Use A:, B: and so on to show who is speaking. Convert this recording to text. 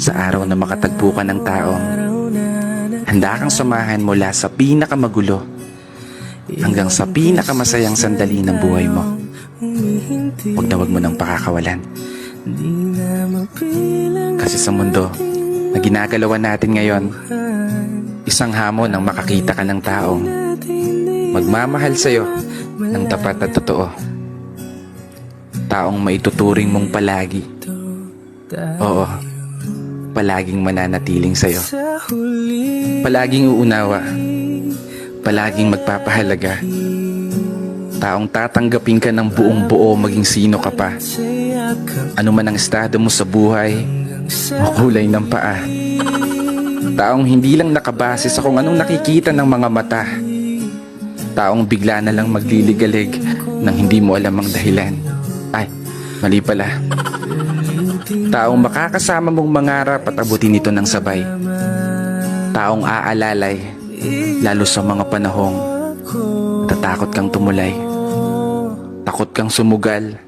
A: Sa araw na makatagpo ka ng taong handa kang samahan mula sa pinakamagulo hanggang sa pinakamasayang sandali ng buhay mo. Huwag mo nang pakakawalan. Kasi sa mundo na ginagalawan natin ngayon, isang hamon ang makakita ka ng taong magmamahal sa'yo ng tapat at totoo. Taong maituturing mong palagi. Oo, palaging mananatiling sa'yo. Palaging uunawa. Palaging magpapahalaga. Taong tatanggapin ka ng buong buo maging sino ka pa. Ano man ang estado mo sa buhay o kulay ng paa. Taong hindi lang nakabase sa kung anong nakikita ng mga mata. Taong bigla na lang magliligalig nang hindi mo alam ang dahilan. Ay, mali pala. Taong makakasama mong mangarap at abutin ito ng sabay. Taong aalalay, lalo sa mga panahong natatakot kang tumulay. Takot kang sumugal.